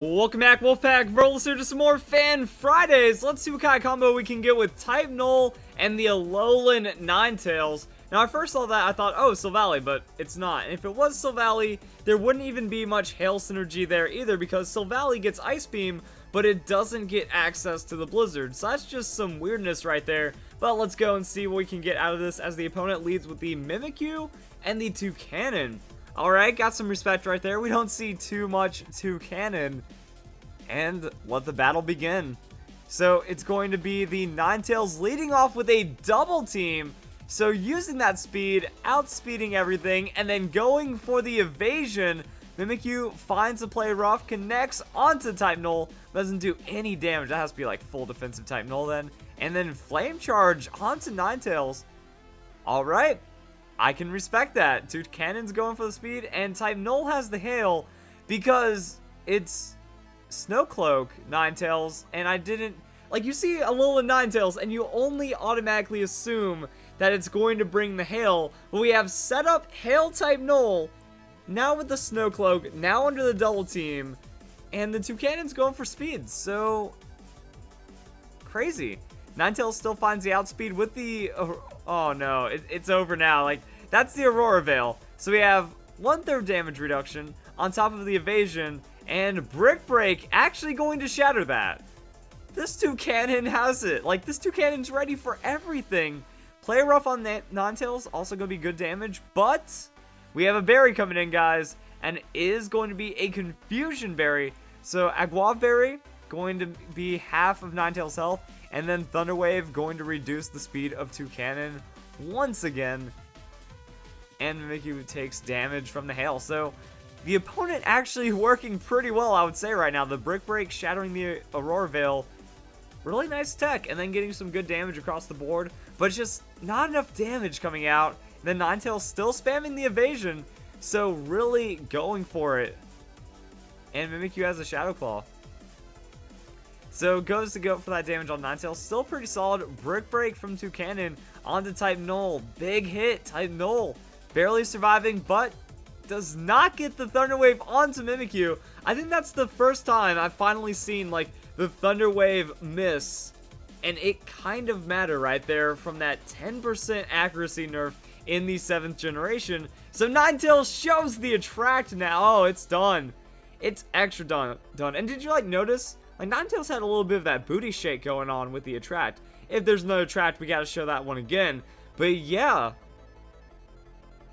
Welcome back, Wolfpack. Verlisify to some more Fan Fridays. Let's see what kind of combo we can get with Type Null and the Alolan Ninetails. Now, I first saw that, I thought, oh, Silvally, but it's not. And if it was Silvally, there wouldn't even be much Hail synergy there either, because Silvally gets Ice Beam, but it doesn't get access to the Blizzard. So that's just some weirdness right there. But let's go and see what we can get out of this as the opponent leads with the Mimikyu and the Toucannon. Alright, got some respect right there. We don't see too much Toucannon. And let the battle begin. So it's going to be the Ninetails leading off with a double team. So using that speed, outspeeding everything, and then going for the evasion. Mimikyu finds a play rough, connects onto Type Null, doesn't do any damage. That has to be like full defensive Type Null then. And then Flame Charge onto Ninetails. Alright. I can respect that. Toucannon's going for the speed, and Type Null has the Hail because it's Snow Cloak Ninetails, and I didn't... Like, you see Alolan Ninetails, and you only automatically assume that it's going to bring the Hail, but we have set up Hail Type Null, now with the Snow Cloak, now under the double team, and the Toucannon's going for speed, so... Crazy. Ninetails still finds the outspeed with the... Oh no, it's over now. Like, that's the Aurora Veil. So we have 1/3 damage reduction on top of the evasion, and Brick Break actually going to shatter that. This Toucannon has it. Like, this Toucannon's ready for everything. Play rough on Ninetails, also going to be good damage, but we have a berry coming in, guys, and it is going to be a Confusion Berry. So Aguav Berry going to be half of Ninetails' health, and then Thunder Wave going to reduce the speed of Toucannon once again. And Mimikyu takes damage from the Hail. So the opponent actually working pretty well, I would say, right now. The Brick Break shattering the Aurora Veil. Really nice tech, and then getting some good damage across the board. But it's just not enough damage coming out. Then Ninetails still spamming the evasion. So really going for it. And Mimikyu has a Shadow Claw. So goes to go for that damage on Ninetails. Still pretty solid. Brick Break from Toucannon onto Type Null. Big hit, Type Null. Barely surviving, but does not get the Thunder Wave onto Mimikyu. I think that's the first time I've finally seen, like, the Thunder Wave miss. And it kind of mattered right there from that 10% accuracy nerf in the 7th generation. So Ninetails shows the attract now. Oh, it's done. It's extra done. And did you, like, notice? Like, Ninetails had a little bit of that booty shake going on with the attract. If there's no attract, we gotta show that one again. But yeah.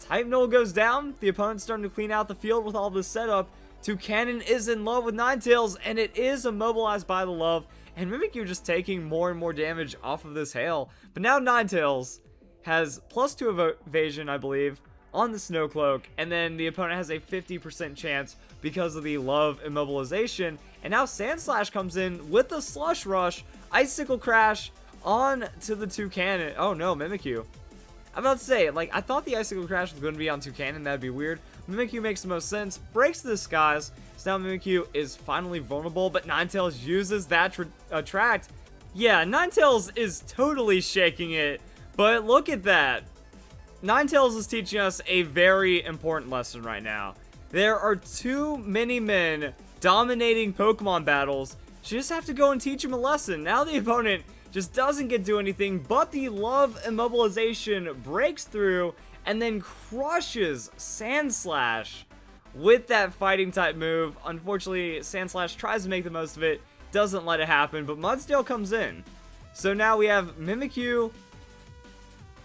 Type Null goes down. The opponent's starting to clean out the field with all this setup. Toucannon is in love with Ninetails, and it is immobilized by the love. And Mimikyu just taking more and more damage off of this Hail. But now Ninetails has +2 evasion, I believe, on the Snow Cloak, and then the opponent has a 50% chance because of the love immobilization. And now Sandslash comes in with the Slush Rush, Icicle Crash on to the Toucannon. Oh no, Mimikyu. I'm about to say, like, I thought the Icicle Crash was going to be on Toucannon, that'd be weird. Mimikyu makes the most sense, breaks the skies, so now Mimikyu is finally vulnerable, but Ninetails uses that attract. Yeah, Ninetails is totally shaking it, but look at that. Ninetails is teaching us a very important lesson right now. There are too many men dominating Pokemon battles. You just have to go and teach him a lesson. Now the opponent just doesn't get to do anything, but the love immobilization breaks through and then crushes Sandslash with that fighting type move. Unfortunately, Sandslash tries to make the most of it, doesn't let it happen, but Mudsdale comes in. So now we have Mimikyu.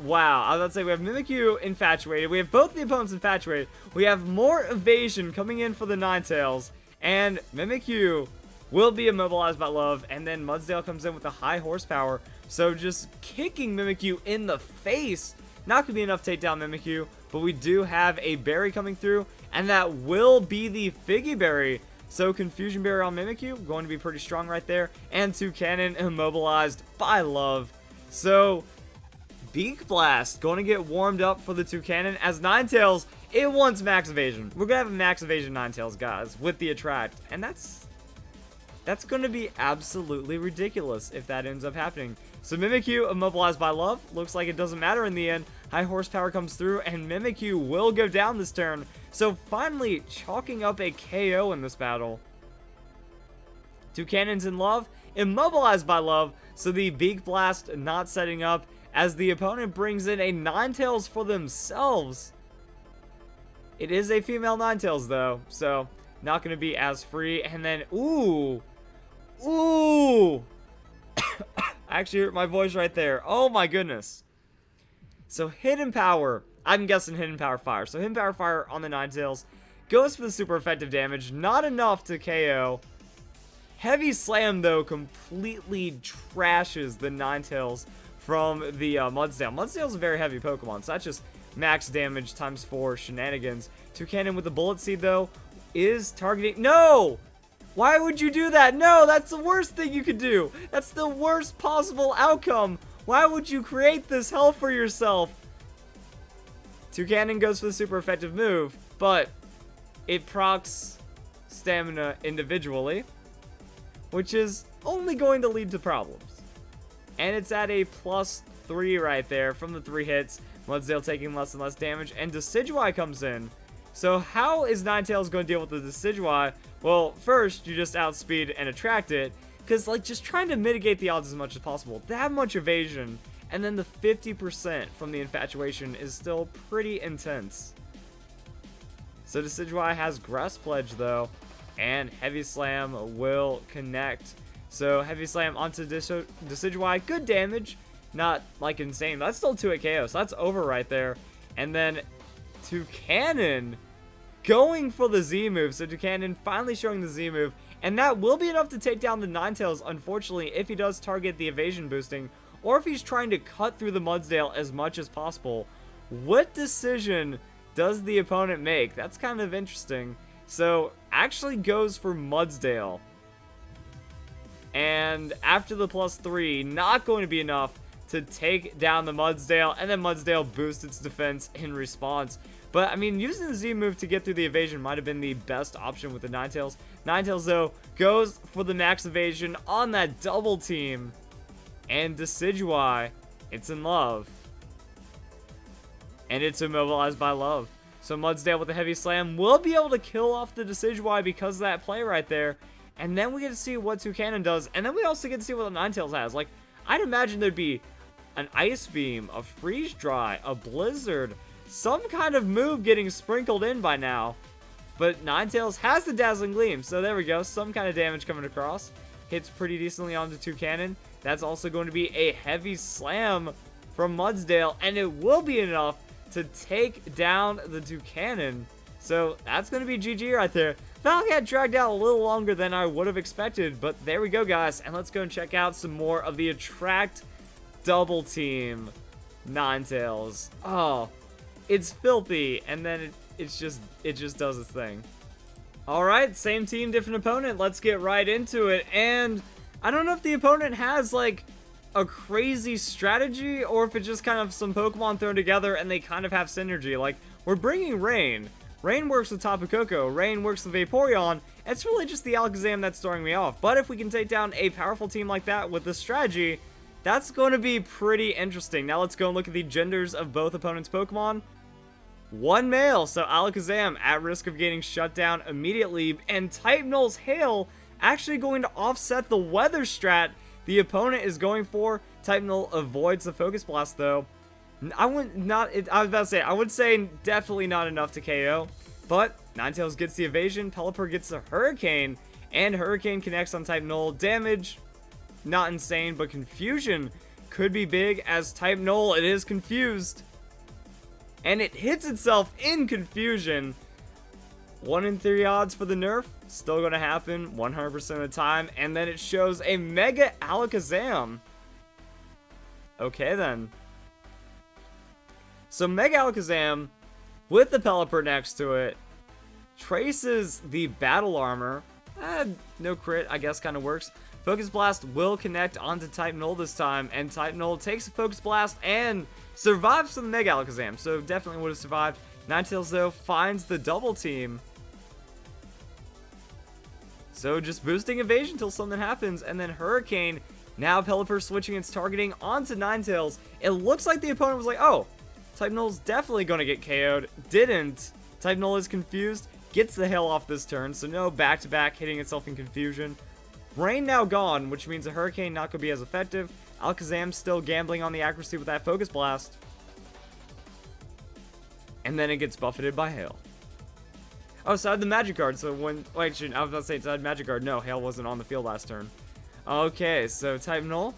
Wow, I was about to say, we have Mimikyu infatuated. We have both the opponents infatuated. We have more evasion coming in for the Ninetails. And Mimikyu will be immobilized by love. And then Mudsdale comes in with a high horsepower. So just kicking Mimikyu in the face. Not going to be enough to take down Mimikyu. But we do have a berry coming through. And that will be the Figgy Berry. So Confusion Berry on Mimikyu. Going to be pretty strong right there. And Toucannon immobilized by love. So Beak Blast going to get warmed up for the Toucannon as Ninetails, it wants max evasion. We're going to have a max evasion Ninetails, guys, with the attract. And that's going to be absolutely ridiculous if that ends up happening. So Mimikyu immobilized by love. Looks like it doesn't matter in the end. High horsepower comes through and Mimikyu will go down this turn. So finally chalking up a KO in this battle. Two cannons in love, immobilized by love, so the Beak Blast not setting up as the opponent brings in a Ninetails for themselves. It is a female Ninetails though, so not going to be as free. And then, ooh, I actually hurt my voice right there. Oh my goodness. So Hidden Power, I'm guessing Hidden Power Fire. So Hidden Power Fire on the Ninetails goes for the super effective damage, not enough to KO. Heavy Slam, though, completely trashes the Ninetails from the Mudsdale. Mudsdale's a very heavy Pokemon, so that's just max damage times 4 shenanigans. Toucannon with the Bullet Seed, though, is targeting... No! Why would you do that? No, that's the worst thing you could do. That's the worst possible outcome. Why would you create this hell for yourself? Toucannon goes for the super effective move, but it procs stamina individually, which is only going to lead to problems. And it's at a +3 right there from the 3 hits. Mudsdale taking less and less damage, and Decidueye comes in. So how is Ninetails going to deal with the Decidueye? Well, first, you just outspeed and attract it, because, like, just trying to mitigate the odds as much as possible. That much evasion, and then the 50% from the Infatuation is still pretty intense. So Decidueye has Grass Pledge, though, and Heavy Slam will connect. So Heavy Slam onto Decidueye, good damage, not like insane. That's still 2-hit KO, so that's over right there. And then Toucannon going for the Z move. So Toucannon finally showing the Z move, and that will be enough to take down the Ninetails, unfortunately, if he does target the evasion boosting, or if he's trying to cut through the Mudsdale as much as possible. What decision does the opponent make? That's kind of interesting. So actually goes for Mudsdale, and after the +3, not going to be enough to take down the Mudsdale, and then Mudsdale boosts its defense in response. But I mean, using the Z move to get through the evasion might have been the best option with the Ninetails. Ninetails, though, goes for the max evasion on that double team, and Decidueye, it's in love, and it's immobilized by love. So Mudsdale with a Heavy Slam will be able to kill off the Decidueye because of that play right there. And then we get to see what Toucannon does. And then we also get to see what the Ninetails has. Like, I'd imagine there'd be an Ice Beam, a Freeze Dry, a Blizzard, some kind of move getting sprinkled in by now. But Ninetails has the Dazzling Gleam. So there we go. Some kind of damage coming across. Hits pretty decently onto Toucannon. That's also going to be a Heavy Slam from Mudsdale. And it will be enough to take down the Toucannon. So that's going to be GG right there. That got dragged out a little longer than I would have expected, but there we go, guys. And let's go and check out some more of the Attract Double Team Ninetails. Oh, it's filthy, and then it just does its thing. All right, same team, different opponent. Let's get right into it. And I don't know if the opponent has like a crazy strategy, or if it's just kind of some Pokemon thrown together and they kind of have synergy. Like, we're bringing Rain. Rain works with Tapu Koko. Rain works with Vaporeon. It's really just the Alakazam that's throwing me off. But if we can take down a powerful team like that with this strategy, that's going to be pretty interesting. Now let's go and look at the genders of both opponents' Pokemon. One male, so Alakazam at risk of getting shut down immediately, and Type Null's Hail actually going to offset the weather strat the opponent is going for. Type Null avoids the Focus Blast, though. I was about to say, I would say definitely not enough to KO, but Ninetales gets the evasion, Pelipper gets the Hurricane, and Hurricane connects on Type Null. Damage, not insane, but confusion could be big, as Type Null, it is confused, and it hits itself in confusion. 1 in 3 odds for the nerf, still going to happen 100% of the time, and then it shows a Mega Alakazam. Okay then. So Mega Alakazam, with the Pelipper next to it, traces the Battle Armor. No crit, I guess kind of works. Focus Blast will connect onto Type Null this time, and Type Null takes a Focus Blast and survives from the Mega Alakazam, so definitely would have survived. Ninetales, though, finds the double team. So just boosting evasion until something happens, and then Hurricane, now Pelipper switching its targeting onto Ninetales. It looks like the opponent was like, oh, Type Null's definitely going to get KO'd. Didn't. Type Null is confused, gets the hail off this turn, so no back-to-back hitting itself in confusion. Rain now gone, which means a Hurricane not going to be as effective. Alakazam still gambling on the accuracy with that Focus Blast. And then it gets buffeted by Hail. Oh, so I had the Magic Guard, so when... Wait, I was about to say it's had Magic Guard. No, Hail wasn't on the field last turn. Okay, so type Null.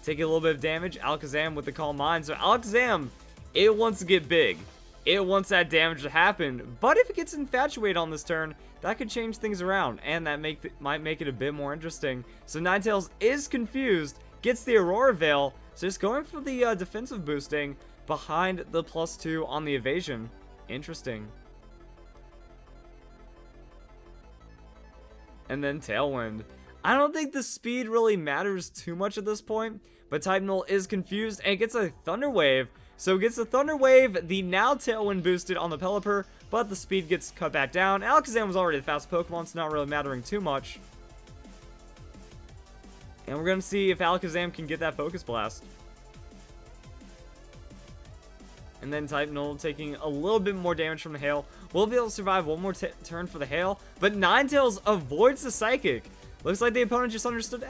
Taking a little bit of damage. Alakazam with the Calm Mind. So Alakazam, it wants to get big. It wants that damage to happen. But if it gets infatuated on this turn, that could change things around. And that might make it a bit more interesting. So Ninetales is confused. Gets the Aurora Veil. So just going for the defensive boosting behind the +2 on the evasion. Interesting. And then Tailwind. I don't think the speed really matters too much at this point, but type Null is confused and gets a Thunder Wave. So it gets the Thunder Wave, the now Tailwind boosted on the Pelipper, but the speed gets cut back down. Alakazam was already the fast Pokemon, so not really mattering too much. And we're going to see if Alakazam can get that Focus Blast. And then type Null taking a little bit more damage from the Hail. We'll be able to survive one more turn for the Hail, but Ninetales avoids the Psychic. Looks like the opponent just understood,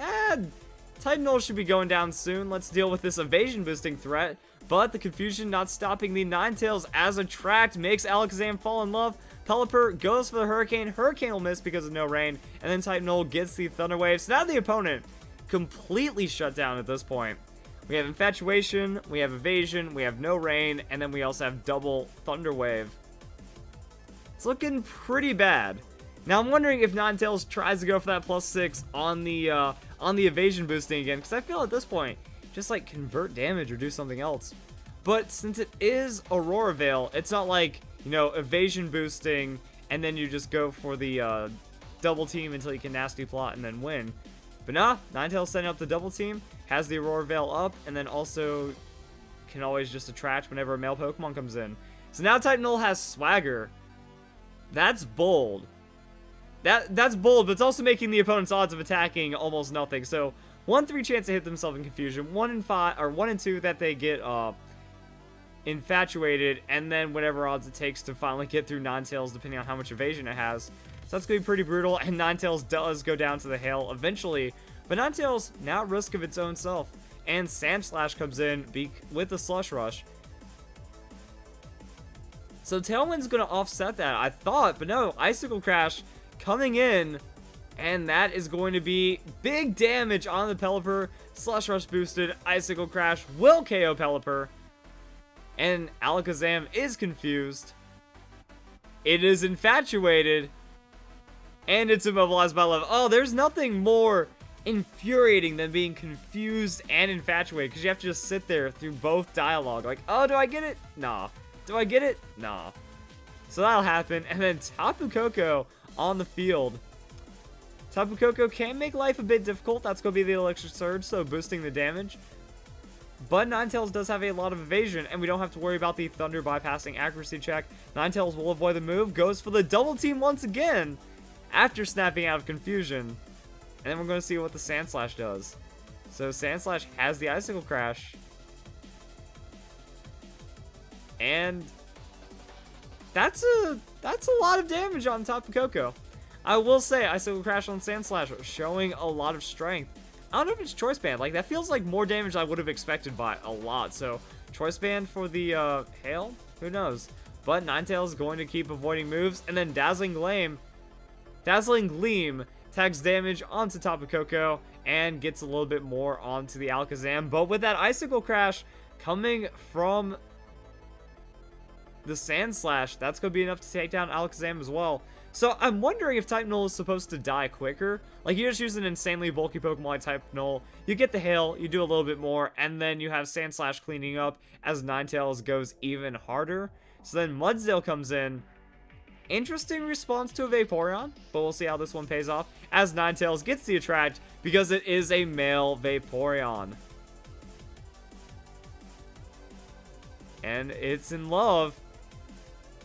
type Null should be going down soon. Let's deal with this evasion boosting threat. But the confusion not stopping the Ninetales as Attract makes Alakazam fall in love. Pelipper goes for the Hurricane. Hurricane will miss because of no rain. And then type Null gets the Thunder Wave. So now the opponent completely shut down at this point. We have Infatuation, we have Evasion, we have no rain, and then we also have double Thunder Wave. It's looking pretty bad. Now I'm wondering if Ninetales tries to go for that +6 on the evasion boosting again, because I feel at this point, just like convert damage or do something else. But since it is Aurora Veil, it's not like, you know, evasion boosting and then you just go for the double team until you can nasty plot and then win. But nah, Ninetales setting up the double team, has the Aurora Veil up, and then also can always just attract whenever a male Pokemon comes in. So now type Null has Swagger. That's bold. That's bold, but it's also making the opponent's odds of attacking almost nothing. So 1-3 chance to hit themselves in confusion. 1 in 5 or 1 in 2 that they get infatuated, and then whatever odds it takes to finally get through Ninetales, depending on how much evasion it has. So that's gonna be pretty brutal. And Ninetales does go down to the Hail eventually, but Ninetales now at risk of its own self. And Sand Slash comes in with the Slush Rush. So Tailwind's gonna offset that, I thought, but no, Icicle Crash coming in, and that is going to be big damage on the Pelipper. Slush Rush boosted, Icicle Crash will KO Pelipper, and Alakazam is confused. It is infatuated, and it's immobilized by love. Oh, there's nothing more infuriating than being confused and infatuated, because you have to just sit there through both dialogue. Like, oh, do I get it? Nah. Do I get it? Nah. So that'll happen, and then Tapu Koko on the field. Tapu Koko can make life a bit difficult. That's going to be the Electric Surge, so boosting the damage. But Ninetales does have a lot of evasion, and we don't have to worry about the Thunder bypassing accuracy check. Ninetales will avoid the move, goes for the double team once again after snapping out of confusion. And then we're going to see what the Sand Slash does. So Sand Slash has the Icicle Crash. And that's a lot of damage on Tapu Koko. I will say, Icicle Crash on Sand Slash showing a lot of strength. I don't know if it's Choice Band. Like, that feels like more damage I would have expected by a lot. So, Choice Band for the Hail? Who knows? But Ninetales is going to keep avoiding moves. And then Dazzling Gleam tags damage onto Tapu Koko and gets a little bit more onto the Alakazam. But with that Icicle Crash coming from the Sand Slash, that's going to be enough to take down Alakazam as well. So I'm wondering if Type Null is supposed to die quicker. Like, you just use an insanely bulky Pokemon like Type Null, you get the Hail, you do a little bit more, and then you have Sand Slash cleaning up as Ninetales goes even harder. So then Mudsdale comes in. Interesting response to a Vaporeon, but we'll see how this one pays off as Ninetales gets the Attract because it is a male Vaporeon. And it's in love.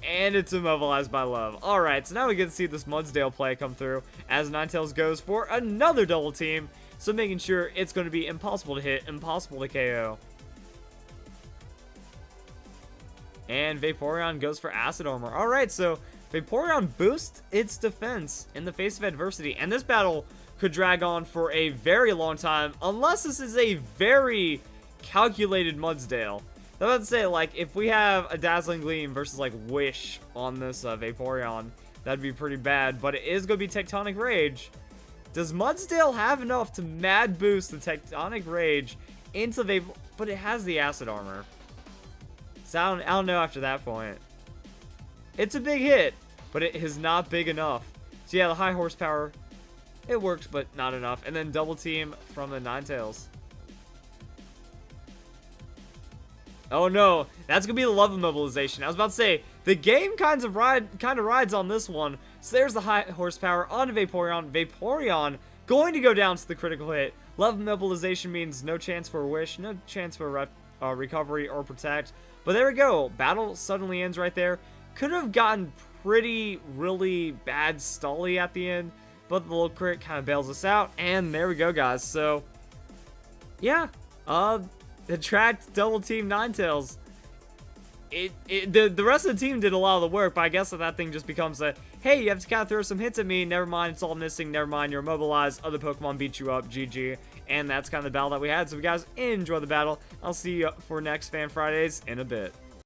And it's immobilized by love. Alright, so now we get to see this Mudsdale play come through as Ninetales goes for another double team. So making sure it's going to be impossible to hit, impossible to KO. And Vaporeon goes for Acid Armor. Alright, so Vaporeon boosts its defense in the face of adversity. And this battle could drag on for a very long time, unless this is a very calculated Mudsdale. I'm about to say, like, if we have a Dazzling Gleam versus, like, Wish on this Vaporeon, that'd be pretty bad. But it is going to be Tectonic Rage. Does Mudsdale have enough to mad boost the Tectonic Rage into Vapor? But it has the Acid Armor. So I don't know after that point. It's a big hit, but it is not big enough. So yeah, the high horsepower, it works, but not enough. And then double team from the Ninetails. Oh no, that's gonna be the love of mobilization. I was about to say, the game kind of rides on this one. So there's the high horsepower on Vaporeon. Vaporeon going to go down to the critical hit. Love of mobilization means no chance for a wish, no chance for recovery or protect. But there we go. Battle suddenly ends right there. Could have gotten really bad stally at the end, but the little crit kind of bails us out. And there we go, guys. So yeah, attract double team Ninetails. The rest of the team did a lot of the work, but I guess that thing just becomes a, hey, you have to kind of throw some hits at me, never mind, it's all missing, never mind, you're immobilized, other Pokemon beat you up, GG. And that's kind of the battle that we had. So if you guys enjoy the battle, I'll see you for next Fan Fridays in a bit.